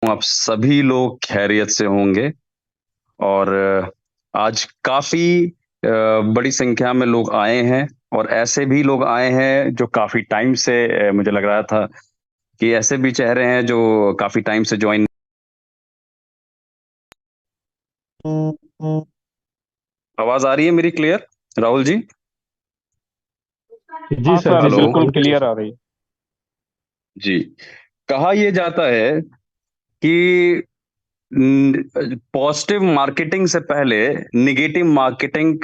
आप सभी लोग खैरियत से होंगे और आज काफी बड़ी संख्या में लोग आए हैं और ऐसे भी लोग आए हैं जो काफी टाइम से मुझे लग रहा था कि ऐसे भी चेहरे हैं जो काफी टाइम से ज्वाइन। आवाज आ रही है मेरी क्लियर, राहुल जी? जी हाँ सर, सर, जी हेलो सर, बिल्कुल कंटिन्यू क्लियर सर। आ रही है। जी। कहा यह जाता है कि पॉजिटिव मार्केटिंग से पहले निगेटिव मार्केटिंग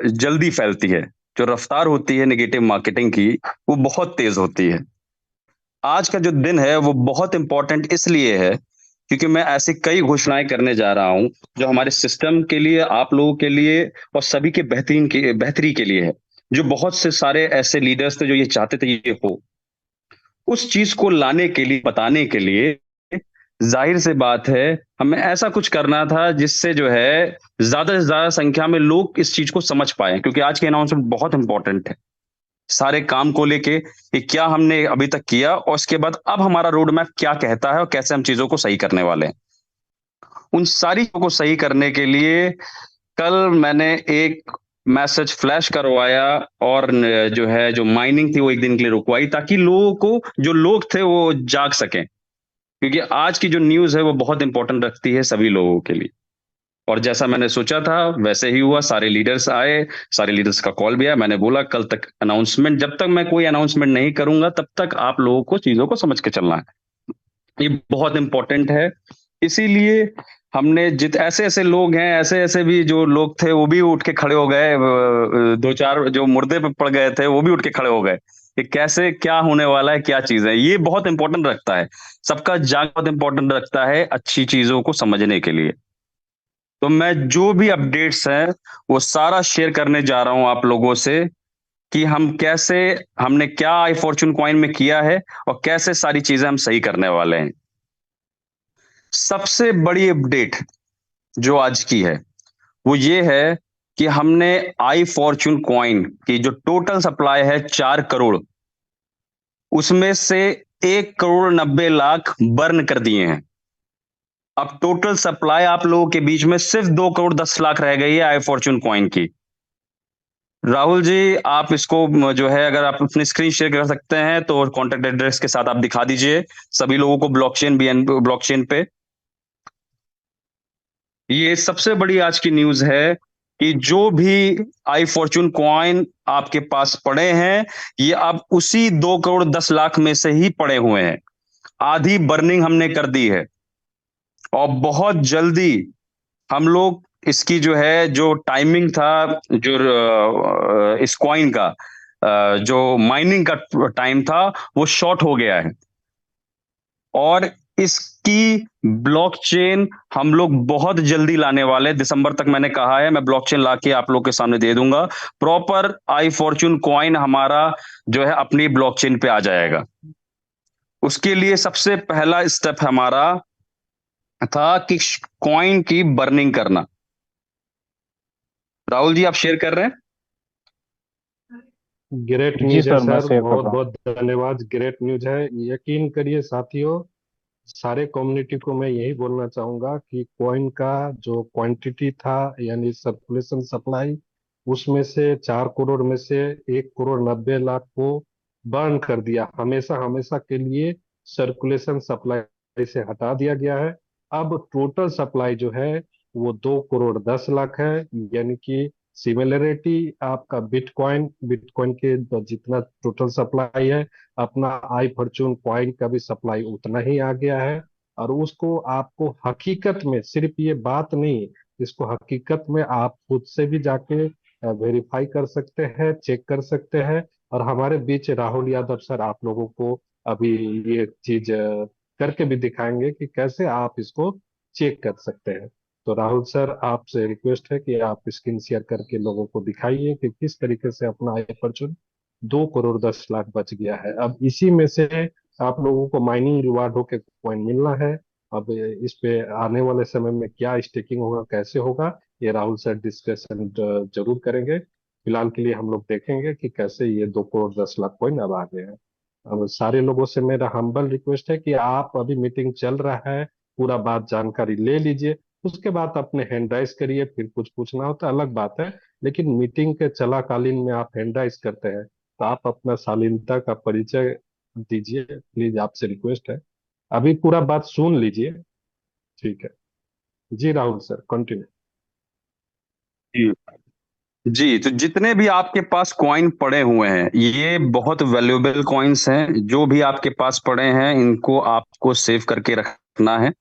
जल्दी फैलती है। जो रफ्तार होती है निगेटिव मार्केटिंग की, वो बहुत तेज होती है। आज का जो दिन है वो बहुत इंपॉर्टेंट इसलिए है क्योंकि मैं ऐसी कई घोषणाएं करने जा रहा हूं जो हमारे सिस्टम के लिए, आप लोगों के लिए और सभी के बेहतरी के लिए है। जो बहुत से सारे ऐसे लीडर्स थे जो ये चाहते थे ये हो, उस चीज को लाने के लिए, बताने के लिए, जाहिर सी बात है, हमें ऐसा कुछ करना था जिससे जो है ज्यादा से ज्यादा संख्या में लोग इस चीज को समझ पाए, क्योंकि आज की अनाउंसमेंट बहुत इंपॉर्टेंट है सारे काम को लेके कि क्या हमने अभी तक किया और उसके बाद अब हमारा रोड मैप क्या कहता है और कैसे हम चीजों को सही करने वाले हैं। उन सारी चीजों को सही करने के लिए कल मैंने एक मैसेज फ्लैश करवाया और जो माइनिंग थी वो एक दिन के लिए रुकवाई ताकि लोगों को, जो लोग थे, वो जाग सकें, क्योंकि आज की जो न्यूज़ है वो बहुत इंपॉर्टेंट रखती है सभी लोगों के लिए। और जैसा मैंने सोचा था वैसे ही हुआ, सारे लीडर्स आए, सारे लीडर्स का कॉल भी आया। मैंने बोला कल तक अनाउंसमेंट, जब तक मैं कोई अनाउंसमेंट नहीं करूंगा तब तक आप लोगों को चीजों को समझ के चलना है। ये बहुत इंपॉर्टेंट है। इसीलिए हमने जित ऐसे ऐसे लोग हैं, ऐसे ऐसे भी जो लोग थे वो भी उठ के खड़े हो गए, दो चार जो मुर्दे पे पड़ गए थे वो भी उठ के खड़े हो गए कि कैसे क्या होने वाला है, क्या चीज है। ये बहुत इंपॉर्टेंट रखता है, सबका जाग बहुत इंपॉर्टेंट रखता है अच्छी चीजों को समझने के लिए। तो मैं जो भी अपडेट्स हैं वो सारा शेयर करने जा रहा हूं आप लोगों से कि हम कैसे, हमने क्या आई फॉर्चून कॉइन में किया है और कैसे सारी चीजें हम सही करने वाले हैं। सबसे बड़ी अपडेट जो आज की है वो ये है कि हमने आई फॉर्चून कॉइन की जो टोटल सप्लाई है 4 करोड़, उसमें से 1 करोड़ 90 लाख बर्न कर दिए हैं। अब टोटल सप्लाई आप लोगों के बीच में सिर्फ 2 करोड़ 10 लाख रह गई है आई फॉर्चून कॉइन की। राहुल जी, आप इसको जो है, अगर आप अपनी स्क्रीन शेयर कर सकते हैं तो कॉन्टेक्ट एड्रेस के साथ आप दिखा दीजिए सभी लोगों को ब्लॉकचेन, बीएन ब्लॉकचेन पे। ये सबसे बड़ी आज की न्यूज है कि जो भी आई फॉर्चून कॉइन आपके पास पड़े हैं, ये अब उसी 2 करोड़ 10 लाख में से ही पड़े हुए हैं। आधी बर्निंग हमने कर दी है और बहुत जल्दी हम लोग इसकी जो है, जो टाइमिंग था, जो इस कॉइन का जो माइनिंग का टाइम था वो शॉर्ट हो गया है। और इसकी ब्लॉकचेन हम लोग बहुत जल्दी लाने वाले हैं, दिसंबर तक मैंने कहा है मैं ब्लॉकचेन लाके आप लोग के सामने दे दूंगा। प्रॉपर आई फॉर्चून कॉइन हमारा जो है अपनी ब्लॉकचेन पे आ जाएगा। उसके लिए सबसे पहला स्टेप हमारा था कि कॉइन की बर्निंग करना। राहुल जी, आप शेयर कर रहे हैं? ग्रेट जी न्यूज है सर, मैं सर, शेयर कर बहुत रहा हूँ। बहुत धन्यवाद। ग्रेट न्यूज है, यकीन करिए साथियों। सारे कम्युनिटी को मैं यही बोलना चाहूंगा कि कॉइन का जो क्वांटिटी था, यानी सर्कुलेशन सप्लाई, उसमें से 4 करोड़ में से 1 करोड़ 90 लाख को बर्न कर दिया, हमेशा हमेशा के लिए सर्कुलेशन सप्लाई से हटा दिया गया है। अब टोटल सप्लाई जो है वो 2 करोड़ 10 लाख है। यानी कि सिमिलरिटी आपका बिटकॉइन बिटकॉइन के जितना टोटल सप्लाई है, अपना आई फॉर्चून कॉइन का भी सप्लाई उतना ही आ गया है। और उसको आपको हकीकत में, सिर्फ ये बात नहीं, इसको हकीकत में आप खुद से भी जाके वेरीफाई कर सकते हैं, चेक कर सकते हैं। और हमारे बीच राहुल यादव सर आप लोगों को अभी ये चीज करके भी दिखाएंगे कि कैसे आप इसको चेक कर सकते हैं। तो राहुल सर, आपसे रिक्वेस्ट है कि आप स्क्रीन शेयर करके लोगों को दिखाइए कि किस तरीके से अपना आई फॉर्चून 2 करोड़ 10 लाख बच गया है। अब इसी में से आप लोगों को माइनिंग रिवार्ड होके कॉइन मिलना है। अब इस पे आने वाले समय में क्या स्टेकिंग होगा, कैसे होगा, ये राहुल सर डिस्कशन जरूर करेंगे। फिलहाल के लिए हम लोग देखेंगे कि कैसे ये 2 करोड़ 10 लाख कॉइन अब आ गए हैं। अब सारे लोगों से मेरा हम्बल रिक्वेस्ट है कि आप, अभी मीटिंग चल रहा है, पूरा बात जानकारी ले लीजिए। उसके बाद अपने हैंड राइज करिए, फिर कुछ पूछना होता है अलग बात है। लेकिन मीटिंग के चलाकालीन में आप हैंड राइज करते हैं, तो आप अपना शालीनता का परिचय दीजिए, प्लीज, आपसे रिक्वेस्ट है। अभी पूरा बात सुन लीजिए। ठीक है। जी राहुल सर, कंटिन्यू। जी जी, तो जितने भी आपके पास कॉइन पड़े हुए हैं ये बहुत वैल्यूएबल कॉइन्स हैं। जो भी आपके पास पड़े हैं इनको आपको सेव करके रखना है।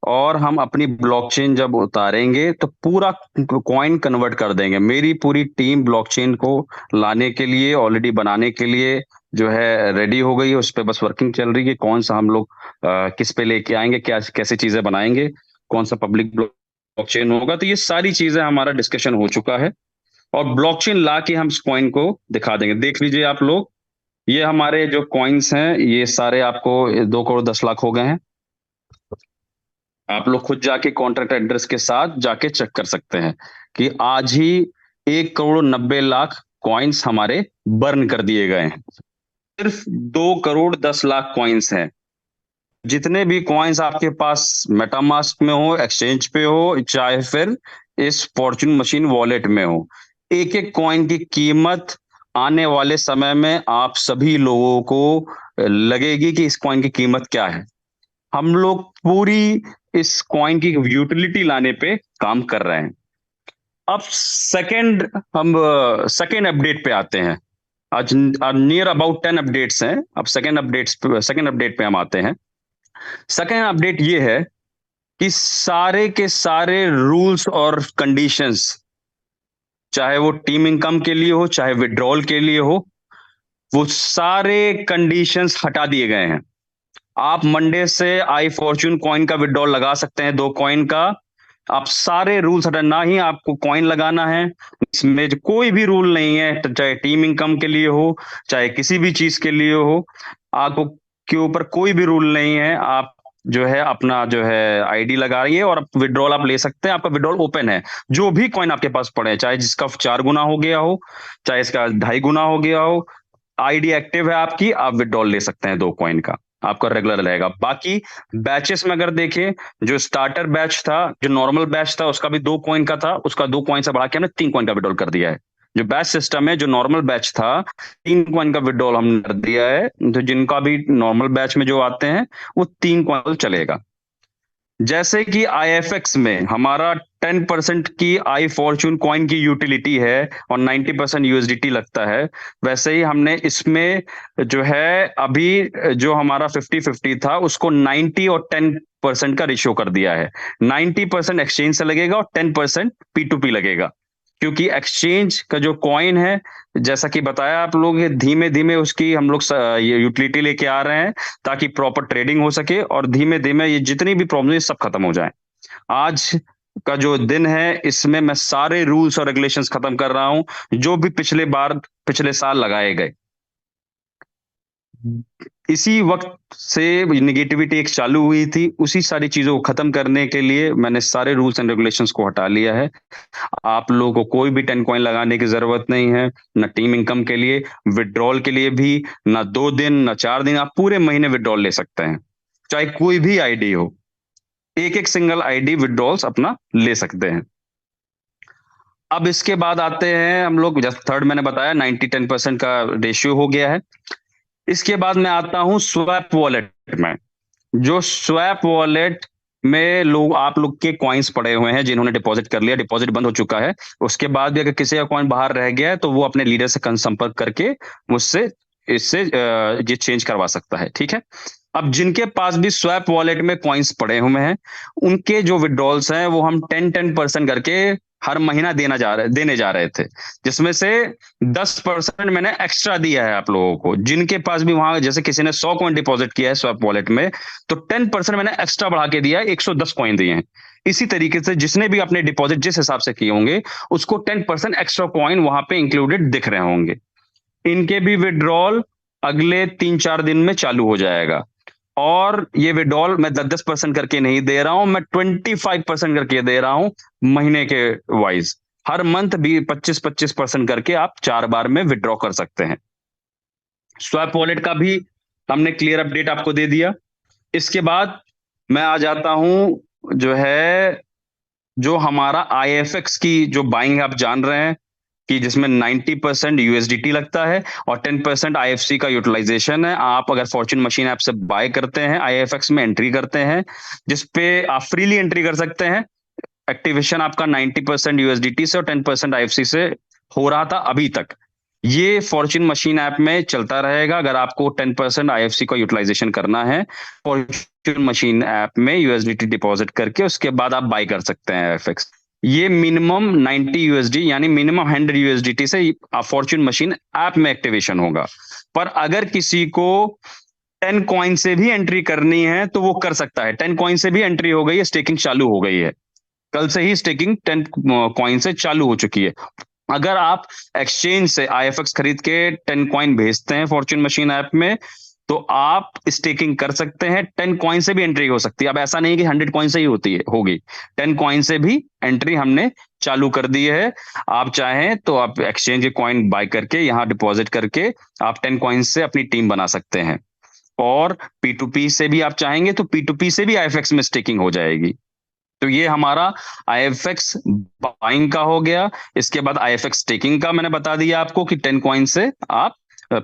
और हम अपनी ब्लॉकचेन जब उतारेंगे तो पूरा कॉइन कन्वर्ट कर देंगे। मेरी पूरी टीम ब्लॉकचेन को लाने के लिए, ऑलरेडी बनाने के लिए जो है रेडी हो गई है। उस पर बस वर्किंग चल रही है। कौन सा हम लोग किस पे लेके आएंगे, क्या कैसे चीजें बनाएंगे, कौन सा पब्लिक ब्लॉकचेन होगा, तो ये सारी चीजें हमारा डिस्कशन हो चुका है। और ब्लॉकचेन ला के हम इस कॉइन को दिखा देंगे। देख लीजिए आप लोग, ये हमारे जो कॉइन्स हैं ये सारे आपको 2 करोड़ 10 लाख हो गए हैं। आप लोग खुद जाके कॉन्ट्रैक्ट एड्रेस के साथ जाके चेक कर सकते हैं कि आज ही 1 करोड़ 90 लाख कॉइन्स हमारे बर्न कर दिए गए हैं। सिर्फ 2 करोड़ 10 लाख कॉइन्स हैं। जितने भी कॉइन्स आपके पास मेटामास्क में हो, एक्सचेंज पे हो, चाहे फिर इस फॉर्चून मशीन वॉलेट में हो, एक एक कॉइन की कीमत आने वाले समय में आप सभी लोगों को लगेगी कि इस कॉइन की कीमत क्या है। हम लोग पूरी इस कॉइन की यूटिलिटी लाने पे काम कर रहे हैं। अब हम सेकेंड अपडेट पे आते हैं। आज नियर अबाउट 10 अपडेट्स हैं। अब सेकेंड अपडेट पे हम आते हैं। सेकेंड अपडेट ये है कि सारे के सारे रूल्स और कंडीशंस, चाहे वो टीम इनकम के लिए हो चाहे विड्रॉल के लिए हो, वो सारे कंडीशंस हटा दिए गए हैं। आप मंडे से आई फॉर्च्यून कॉइन का विड्रॉल लगा सकते हैं, 2 कॉइन का। आप सारे रूल्स हटा, ना ही आपको कॉइन लगाना है। इसमें जो कोई भी रूल नहीं है, तो चाहे टीम इनकम के लिए हो चाहे किसी भी चीज के लिए हो, आपको के ऊपर कोई भी रूल नहीं है। आप जो है अपना जो है आईडी लगाइए और विड्रॉल आप ले सकते हैं। आपका विड्रॉल ओपन है। जो भी कॉइन आपके पास पड़े हैं, चाहे जिसका 4 गुना हो गया हो चाहे इसका 2.5 गुना हो गया हो, आईडी एक्टिव है आपकी, आप विड्रॉल ले सकते हैं 2 कॉइन का। आपका रेगुलर रहेगा। बाकी बैचेस में अगर देखें, जो स्टार्टर बैच था, जो नॉर्मल बैच था, उसका भी 2 कॉइन का था। उसका 2 कॉइन से बढ़ा के हमने 3 कॉइन का विड्रॉल कर दिया है। जो बैच सिस्टम है, जो नॉर्मल बैच था, 3 कॉइन का विड्रॉल हमने कर दिया है। तो जिनका भी नॉर्मल बैच में जो आते हैं वो 3 कॉइन चलेगा। जैसे कि आईएफएक्स में हमारा 10% की आई फॉर्च्यून कॉइन की यूटिलिटी है और 90% यूएसडीटी लगता है, वैसे ही हमने इसमें जो है अभी जो हमारा 50-50 था उसको 90 और 10% का रेशियो कर दिया है। 90% एक्सचेंज से लगेगा और 10% P2P लगेगा। क्योंकि एक्सचेंज का जो कॉइन है, जैसा कि बताया आप लोग, ये धीमे धीमे उसकी हम लोग ये यूटिलिटी लेके आ रहे हैं ताकि प्रॉपर ट्रेडिंग हो सके और धीमे धीमे ये जितनी भी प्रॉब्लम है सब खत्म हो जाए। आज का जो दिन है इसमें मैं सारे रूल्स और रेगुलेशंस खत्म कर रहा हूं जो भी पिछले साल लगाए गए। इसी वक्त से निगेटिविटी एक चालू हुई थी, उसी सारी चीजों को खत्म करने के लिए मैंने सारे रूल्स एंड रेगुलेशंस को हटा लिया है। आप लोगों को कोई भी 10 कॉइन लगाने की जरूरत नहीं है, ना टीम इनकम के लिए, विड्रॉल के लिए भी, ना 2 दिन ना 4 दिन, आप पूरे महीने विड्रॉल ले सकते हैं। चाहे कोई भी आईडी हो, एक एक सिंगल आईडी विड्रॉल्स अपना ले सकते हैं। अब इसके बाद आते हैं हम लोग, जैसे थर्ड मैंने बताया 90-10% का रेशियो हो गया है। इसके बाद मैं आता हूं स्वैप वॉलेट में। जो स्वैप वॉलेट में लोग, आप लोग के कॉइन्स पड़े हुए हैं जिन्होंने डिपॉजिट कर लिया, डिपॉजिट बंद हो चुका है, उसके बाद भी अगर किसी का कॉइन बाहर रह गया है तो वो अपने लीडर से संपर्क करके मुझसे इससे ये चेंज करवा सकता है। ठीक है। अब जिनके पास भी स्वैप वॉलेट में कॉइन्स पड़े हुए हैं, उनके जो विड्रॉल्स हैं वो हम 10-10% करके हर महीना देने जा रहे थे, जिसमें से 10% मैंने एक्स्ट्रा दिया है आप लोगों को। जिनके पास भी वहां, जैसे किसी ने 100 कॉइन डिपॉजिट किया है स्वैप वॉलेट में, तो 10% मैंने एक्स्ट्रा बढ़ा के दिया है, 110 कॉइन दिए हैं। इसी तरीके से जिसने भी अपने डिपॉजिट जिस हिसाब से किए होंगे, उसको 10% एक्स्ट्रा कॉइन वहां पे इंक्लूडेड दिख रहे होंगे। इनके भी विड्रॉल अगले 3-4 दिन में चालू हो जाएगा। और ये विड्रॉल मैं 10-10% करके नहीं दे रहा हूं, मैं 25% करके दे रहा हूं महीने के वाइज। हर मंथ भी 25-25% करके आप 4 बार में विड्रॉ कर सकते हैं। स्वैप वॉलेट का भी हमने क्लियर अपडेट आपको दे दिया। इसके बाद मैं आ जाता हूं जो है, जो हमारा आईएफएक्स की जो बाइंग आप जान रहे हैं कि जिसमें 90% यूएसडीटी लगता है और 10% आईएफसी का यूटिलाइजेशन है। आप अगर फॉर्च्यून मशीन ऐप से बाय करते हैं, आईएफएक्स में एंट्री करते हैं, जिसपे आप फ्रीली एंट्री कर सकते हैं। एक्टिवेशन आपका 90% यूएसडीटी से और 10% आईएफसी से हो रहा था अभी तक। ये फॉर्च्यून मशीन ऐप में चलता रहेगा अगर आपको 10% आईएफसी का यूटिलाइजेशन करना है। फॉर्च्यून मशीन ऐप में यूएसडीटी डिपॉजिट करके उसके बाद आप बाय कर सकते हैं आईएफएक्स। ये मिनिमम 90 यूएसडी यानी मिनिमम 100 यूएसडीटी से फॉर्च्यून मशीन ऐप में एक्टिवेशन होगा। पर अगर किसी को 10 कॉइन से भी एंट्री करनी है तो वो कर सकता है। 10 कॉइन से भी एंट्री हो गई है, स्टेकिंग चालू हो गई है। कल से ही स्टेकिंग 10 कॉइन से चालू हो चुकी है। अगर आप एक्सचेंज से आईएफएक्स खरीद के 10 कॉइन भेजते हैं फॉर्च्यून मशीन ऐप में, तो आप स्टेकिंग कर सकते हैं। 10 कॉइन से भी एंट्री हो सकती है। अब ऐसा नहीं कि 100 कॉइन से ही होती है होगी, 10 कॉइन से भी एंट्री हमने चालू कर दी है। आप चाहें तो आप एक्सचेंज के कॉइन बाय करके यहाँ डिपॉजिट करके आप 10 कॉइन से अपनी टीम बना सकते हैं। और पी टू पी से भी आप चाहेंगे तो पी टू पी से भी आईएफएक्स में स्टेकिंग हो जाएगी। तो ये हमारा आईएफएक्स बाइंग का हो गया। इसके बाद आईएफएक्स स्टेकिंग का मैंने बता दिया आपको कि 10 कॉइन से आप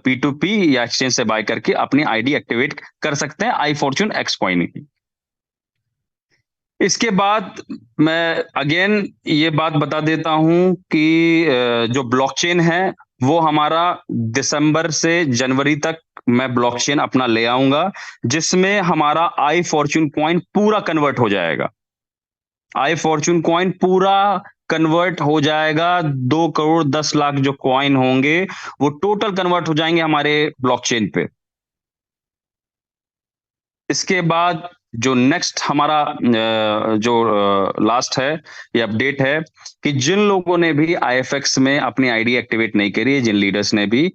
पी टू पी या एक्सचेंज से बाय करके अपनी आईडी एक्टिवेट कर सकते हैं आई फॉर्च्यून एक्स कॉइन की। इसके बाद मैं अगेन ये बात बता देता हूं कि जो ब्लॉकचेन है वो हमारा दिसंबर से जनवरी तक मैं ब्लॉकचेन अपना ले आऊंगा, जिसमें हमारा आई फॉर्च्यून कॉइन पूरा कन्वर्ट हो जाएगा। आई फॉर्च्यून कॉइन पूरा कन्वर्ट हो जाएगा। 2 करोड़ 10 लाख जो कॉइन होंगे वो टोटल कन्वर्ट हो जाएंगे हमारे ब्लॉकचेन पे। इसके बाद जो नेक्स्ट हमारा जो लास्ट है, ये अपडेट है कि जिन लोगों ने भी आईएफएक्स में अपनी आईडी एक्टिवेट नहीं करी है, जिन लीडर्स ने भी,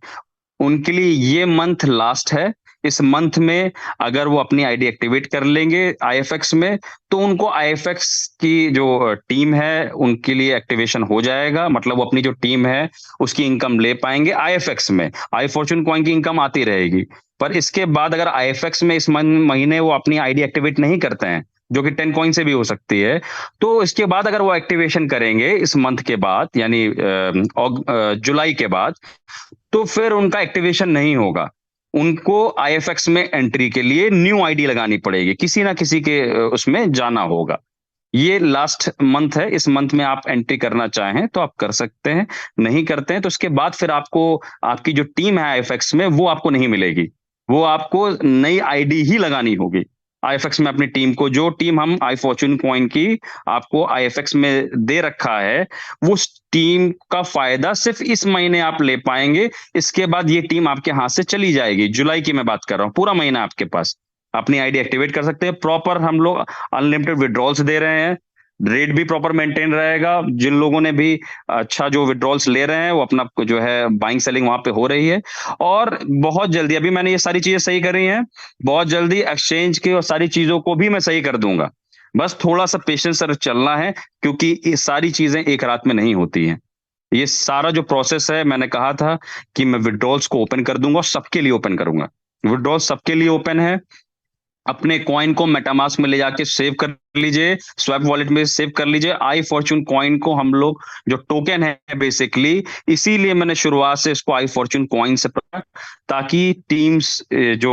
उनके लिए ये मंथ लास्ट है। इस मंथ में अगर वो अपनी आईडी एक्टिवेट कर लेंगे आईएफएक्स में, तो उनको आईएफएक्स की जो टीम है उनके लिए एक्टिवेशन हो जाएगा। मतलब वो अपनी जो टीम है उसकी इनकम ले पाएंगे आईएफएक्स में। आई फॉर्च्यून कॉइन की इनकम आती रहेगी। पर इसके बाद अगर आईएफएक्स में इस महीने वो अपनी आईडी एक्टिवेट नहीं करते हैं, जो कि 10 कॉइन से भी हो सकती है, तो इसके बाद अगर वो एक्टिवेशन करेंगे इस मंथ के बाद यानी जुलाई के बाद, तो फिर उनका एक्टिवेशन नहीं होगा। उनको आईएफएक्स में एंट्री के लिए न्यू आईडी लगानी पड़ेगी, किसी ना किसी के उसमें जाना होगा। ये लास्ट मंथ है। इस मंथ में आप एंट्री करना चाहें तो आप कर सकते हैं, नहीं करते हैं तो उसके बाद फिर आपको आपकी जो टीम है आईएफएक्स में वो आपको नहीं मिलेगी। वो आपको नई आईडी ही लगानी होगी आईएफएक्स में अपनी टीम को। जो टीम हम आई फॉर्च्यून कॉइन की आपको आईएफएक्स में दे रखा है, वो टीम का फायदा सिर्फ इस महीने आप ले पाएंगे। इसके बाद ये टीम आपके हाथ से चली जाएगी। जुलाई की मैं बात कर रहा हूँ, पूरा महीना आपके पास अपनी आईडी एक्टिवेट कर सकते हैं। प्रॉपर हम लोग अनलिमिटेड विड्रॉल्स दे रहे हैं। रेट भी प्रॉपर मेंटेन रहेगा। जिन लोगों ने भी अच्छा जो विड्रॉल्स ले रहे हैं वो अपना जो है बाइंग सेलिंग वहां पे हो रही है। और बहुत जल्दी, अभी मैंने ये सारी चीजें सही करी हैं, बहुत जल्दी एक्सचेंज के और सारी चीजों को भी मैं सही कर दूंगा। बस थोड़ा सा पेशेंस सर चलना है, क्योंकि ये सारी चीजें एक रात में नहीं होती हैं। ये सारा जो प्रोसेस है, मैंने कहा था कि मैं विड्रॉल्स को ओपन कर दूंगा और सबके लिए ओपन करूंगा। विड्रॉल सबके लिए ओपन है। अपने कॉइन को मेटामास्क में ले जाके सेव कर लीजिए, स्वैप वॉलेट में सेव कर लीजिए। आई फॉर्च्यून कॉइन को हम लोग जो टोकन है बेसिकली, इसीलिए मैंने शुरुआत से इसको आई फॉर्च्यून कॉइन से ताकि टीम्स जो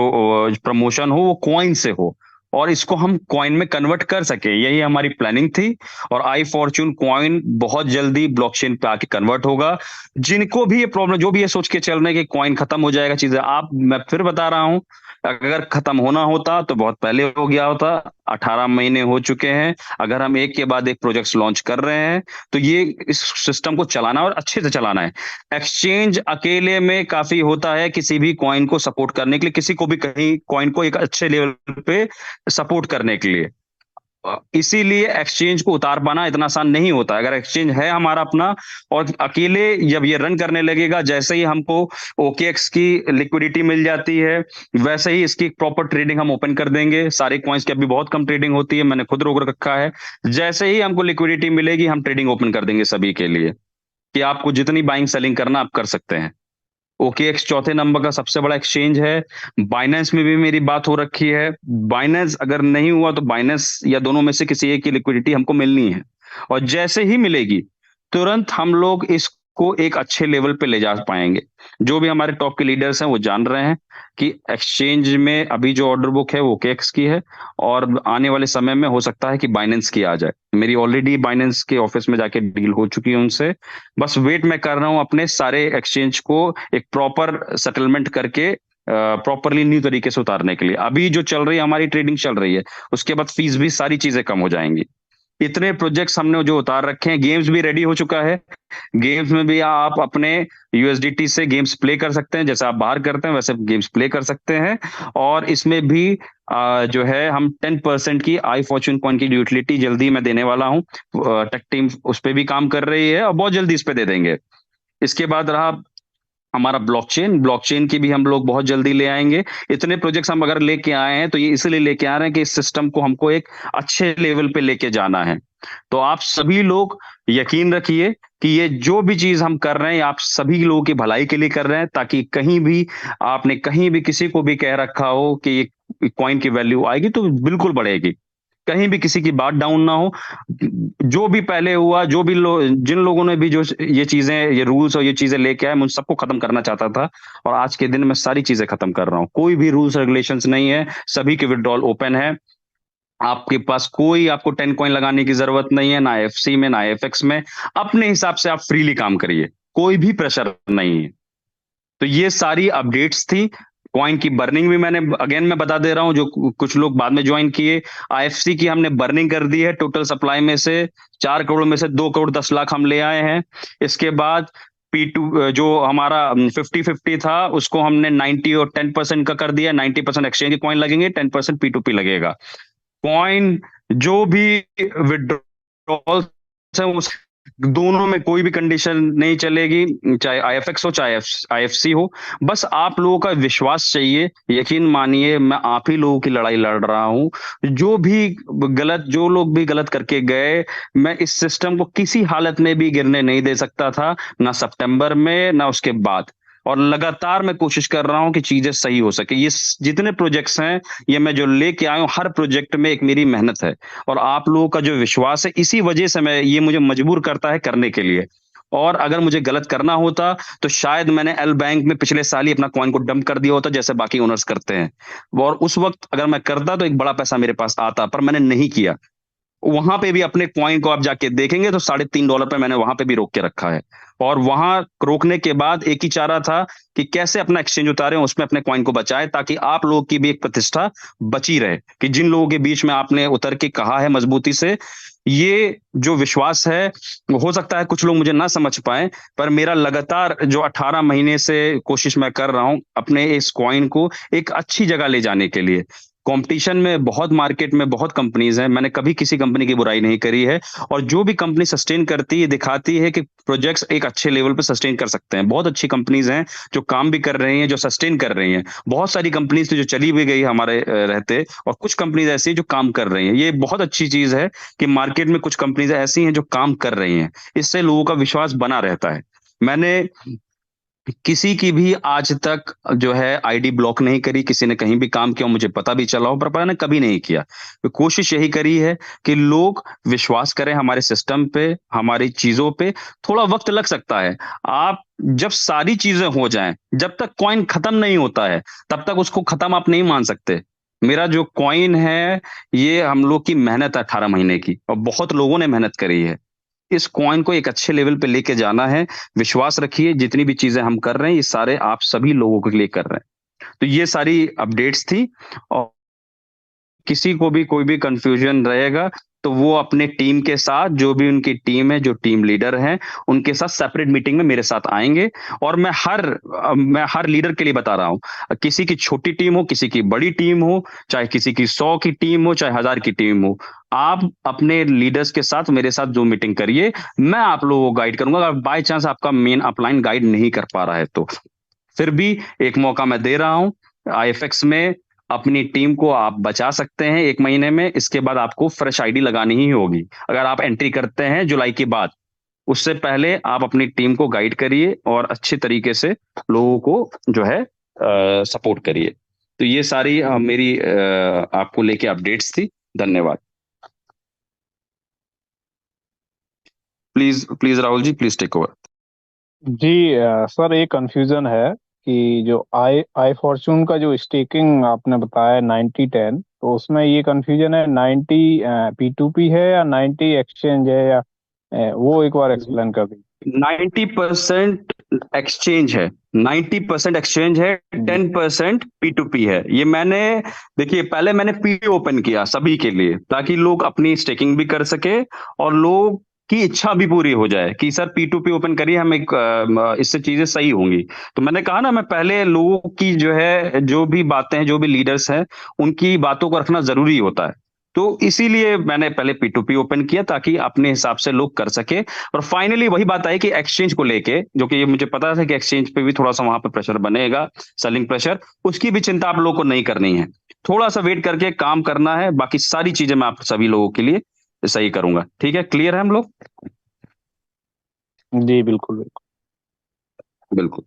प्रमोशन हो वो कॉइन से हो और इसको हम कॉइन में कन्वर्ट कर सके। यही हमारी प्लानिंग थी। और आई फॉर्च्यून कॉइन बहुत जल्दी ब्लॉकचेन पे आके कन्वर्ट होगा। जिनको भी ये प्रॉब्लम, जो भी ये सोच के चल रहे हैं कि कॉइन खत्म हो जाएगा चीजें, आप, मैं फिर बता रहा हूं, अगर खत्म होना होता तो बहुत पहले हो गया होता। 18 महीने हो चुके हैं। अगर हम एक के बाद एक प्रोजेक्ट्स लॉन्च कर रहे हैं तो ये इस सिस्टम को चलाना और अच्छे से चलाना है। एक्सचेंज अकेले में काफी होता है किसी भी कॉइन को सपोर्ट करने के लिए, किसी को भी कहीं कॉइन को एक अच्छे लेवल पे सपोर्ट करने के लिए। इसीलिए एक्सचेंज को उतार पाना इतना आसान नहीं होता। अगर एक्सचेंज है हमारा अपना और अकेले जब ये रन करने लगेगा, जैसे ही हमको ओकेएक्स की लिक्विडिटी मिल जाती है, वैसे ही इसकी प्रॉपर ट्रेडिंग हम ओपन कर देंगे। सारे कॉइन्स की अभी बहुत कम ट्रेडिंग होती है, मैंने खुद रोक रखा है। जैसे ही हमको लिक्विडिटी मिलेगी हम ट्रेडिंग ओपन कर देंगे सभी के लिए, कि आपको जितनी बाइंग सेलिंग करना आप कर सकते हैं। OKX चौथे नंबर का सबसे बड़ा एक्सचेंज है। बाइनेंस में भी मेरी बात हो रखी है। बाइनेंस अगर नहीं हुआ तो बाइनेंस या दोनों में से किसी एक की लिक्विडिटी हमको मिलनी है, और जैसे ही मिलेगी तुरंत हम लोग इसको एक अच्छे लेवल पे ले जा पाएंगे। जो भी हमारे टॉप के लीडर्स हैं वो जान रहे हैं कि एक्सचेंज में अभी जो ऑर्डर बुक है वो OKX की है, और आने वाले समय में हो सकता है कि बाइनेंस की आ जाए। मेरी ऑलरेडी बाइनेंस के ऑफिस में जाके डील हो चुकी है उनसे। बस वेट मैं कर रहा हूँ अपने सारे एक्सचेंज को एक प्रॉपर सेटलमेंट करके प्रॉपरली न्यू तरीके से उतारने के लिए। अभी जो चल रही है हमारी ट्रेडिंग चल रही है, उसके बाद फीस भी सारी चीजें कम हो जाएंगी। इतने प्रोजेक्ट्स हमने जो उतार रखे हैं, गेम्स भी रेडी हो चुका है। गेम्स में भी आप अपने USDT से गेम्स प्ले कर सकते हैं, जैसे आप बाहर करते हैं वैसे गेम्स प्ले कर सकते हैं। और इसमें भी जो है हम 10% की आई फॉर्चून कॉइन की यूटिलिटी जल्दी मैं देने वाला हूँ। टेक टीम उस पर भी काम कर रही है और बहुत जल्दी इस पे दे देंगे। इसके बाद रहा हमारा ब्लॉकचेन। ब्लॉकचेन की भी हम लोग बहुत जल्दी ले आएंगे। इतने प्रोजेक्ट्स हम अगर लेके आए हैं तो ये इसलिए लेके आ रहे हैं कि इस सिस्टम को हमको एक अच्छे लेवल पे लेके जाना है। तो आप सभी लोग यकीन रखिए कि ये जो भी चीज हम कर रहे हैं आप सभी लोगों की भलाई के लिए कर रहे हैं, ताकि कहीं भी आपने कहीं भी किसी को भी कह रखा हो कि ये कॉइन की वैल्यू आएगी तो बिल्कुल बढ़ेगी। कहीं भी किसी की बात डाउन ना हो। जो भी पहले हुआ, जो भी जिन लोगों ने भी जो ये चीजें, ये रूल्स और ये चीजें लेके आए, मैं उन सबको खत्म करना चाहता था। और आज के दिन मैं सारी चीजें खत्म कर रहा हूँ। कोई भी रूल्स रेगुलेशंस नहीं है, सभी के विड्रॉल ओपन है। आपके पास कोई आपको 10 कॉइन लगाने की जरूरत नहीं है, ना FC में ना FX में। अपने हिसाब से आप फ्रीली काम करिए, कोई भी प्रेशर नहीं है। तो ये सारी अपडेट्स थी। कॉइन की बर्निंग भी मैंने अगेन मैं बता दे रहा हूं, जो कुछ लोग बाद में ज्वाइन किए। IFC की हमने बर्निंग कर दी है। टोटल सप्लाई में से 4 करोड़ में से 2 करोड़ 10 लाख हम ले आए हैं। इसके बाद P2 जो हमारा 50-50 था उसको हमने 90 और 10% का कर दिया। 90% एक्सचेंज के कॉइन लगेंगे, 10% P2P लगेगा। कॉइन जो भी विड्रॉल है उस दोनों में कोई भी कंडीशन नहीं चलेगी, चाहे IFX हो चाहे IFC हो। बस आप लोगों का विश्वास चाहिए। यकीन मानिए मैं आप ही लोगों की लड़ाई लड़ रहा हूं। जो लोग भी गलत करके गए, मैं इस सिस्टम को किसी हालत में भी गिरने नहीं दे सकता था, ना सितंबर में ना उसके बाद। और लगातार मैं कोशिश कर रहा हूं कि चीजें सही हो सके। ये जितने प्रोजेक्ट्स हैं, ये मैं जो लेके आया हूं, हर प्रोजेक्ट में एक मेरी मेहनत है। और आप लोगों का जो विश्वास है, इसी वजह से मैं ये मुझे मजबूर करता है करने के लिए। और अगर मुझे गलत करना होता तो शायद मैंने एल बैंक में पिछले साल ही अपना कॉइन को डंप कर दिया होता, जैसे बाकी ओनर्स करते हैं। और उस वक्त अगर मैं करता तो एक बड़ा पैसा मेरे पास आता, पर मैंने नहीं किया। वहां पे भी अपने कॉइन को आप जाके देखेंगे तो $3.5 पे मैंने वहां पे भी रोक के रखा है। और वहां रोकने के बाद एक ही चारा था कि कैसे अपना एक्सचेंज उतारें, उसमें अपने कॉइन को बचाएं, ताकि आप लोगों की भी एक प्रतिष्ठा बची रहे। कि जिन लोगों के बीच में आपने उतर के कहा है मजबूती से, ये जो विश्वास है, हो सकता है कुछ लोग मुझे ना समझ पाए, पर मेरा लगातार जो 18 महीने से कोशिश मैं कर रहा हूं अपने इस कॉइन को एक अच्छी जगह ले जाने के लिए। कंपटीशन में बहुत, मार्केट में बहुत कंपनीज हैं, मैंने कभी किसी कंपनी की बुराई नहीं करी है। और जो भी कंपनी सस्टेन करती है, दिखाती है कि प्रोजेक्ट्स एक अच्छे लेवल पे सस्टेन कर सकते हैं। बहुत अच्छी कंपनीज हैं जो काम भी कर रही हैं, जो सस्टेन कर रही हैं। बहुत सारी कंपनीज थी जो चली भी गई हमारे रहते, और कुछ कंपनीज ऐसी हैं जो काम कर रही हैं। ये बहुत अच्छी चीज है कि मार्केट में कुछ कंपनीज ऐसी हैं जो काम कर रही हैं। इससे लोगों का विश्वास बना रहता है। मैंने किसी की भी आज तक जो है ID ब्लॉक नहीं करी। किसी ने कहीं भी काम किया मुझे पता भी चला हो, पर मैंने कभी नहीं किया। तो कोशिश यही करी है कि लोग विश्वास करें हमारे सिस्टम पे, हमारी चीजों पे। थोड़ा वक्त लग सकता है। आप जब सारी चीजें हो जाएं, जब तक कॉइन खत्म नहीं होता है तब तक उसको खत्म आप नहीं मान सकते। मेरा जो कॉइन है ये हम लोग की मेहनत है 18 महीने की, और बहुत लोगों ने मेहनत करी है। इस कॉइन को एक अच्छे लेवल पे लेके जाना है। विश्वास रखिए, जितनी भी चीजें हम कर रहे हैं ये सारे आप सभी लोगों के लिए कर रहे हैं। तो ये सारी अपडेट्स थी। और किसी को भी कोई भी कंफ्यूजन रहेगा तो वो अपने टीम के साथ, जो भी उनकी टीम है, जो टीम लीडर हैं, उनके साथ सेपरेट मीटिंग में मेरे साथ आएंगे। और मैं हर लीडर के लिए बता रहा हूं, किसी की छोटी टीम हो, किसी की बड़ी टीम हो, चाहे किसी की 100 की टीम हो, चाहे 1000 की टीम हो, आप अपने लीडर्स के साथ मेरे साथ जो मीटिंग करिए। मैं आप लोगों को गाइड करूंगा। अगर बाय चांस आपका मेन अपलाइन गाइड नहीं कर पा रहा है तो फिर भी एक मौका मैं दे रहा हूं। IFX में अपनी टीम को आप बचा सकते हैं 1 महीने में। इसके बाद आपको फ्रेश ID लगानी ही होगी अगर आप एंट्री करते हैं जुलाई के बाद। उससे पहले आप अपनी टीम को गाइड करिए और अच्छे तरीके से लोगों को जो है सपोर्ट करिए। तो ये सारी मेरी आपको लेके अपडेट्स थी। धन्यवाद। Please please Rahul ji, please take over. जी सर, एक कंफ्यूजन है कि जो आई आई फॉर्चून का जो स्टेकिंग आपने बताया 90-10, तो उसमें ये कंफ्यूजन है, 90 P2P है या 90 एक्सचेंज है, या वो एक बार एक्सप्लेन कर दीजिए। 90% एक्सचेंज है, 90% एक्सचेंज है, जी। 10% P2P है। ये मैंने, देखिए पहले मैंने पी ओपन किया सभी के लिए ताकि लोग अपनी स्टेकिंग भी कर सके और लोग की इच्छा भी पूरी हो जाए कि सर P2P ओपन करिए, हम एक इससे चीजें सही होंगी। तो मैंने कहा ना, मैं पहले लोगों की जो है, जो भी बातें हैं, जो भी लीडर्स हैं, उनकी बातों को रखना जरूरी होता है। तो इसीलिए मैंने पहले P2P ओपन किया ताकि अपने हिसाब से लोग कर सके। और फाइनली वही बात आई कि एक्सचेंज को लेके, जो कि ये मुझे पता था कि एक्सचेंज पे भी थोड़ा सा वहां पे प्रेशर बनेगा, सेलिंग प्रेशर, उसकी भी चिंता आप लोगों को नहीं करनी है। थोड़ा सा वेट करके काम करना है, बाकी सारी चीजें मैं आप सभी लोगों के लिए सही करूंगा। ठीक है, क्लियर है हम लोग? जी बिल्कुल बिल्कुल। बिल्कुल।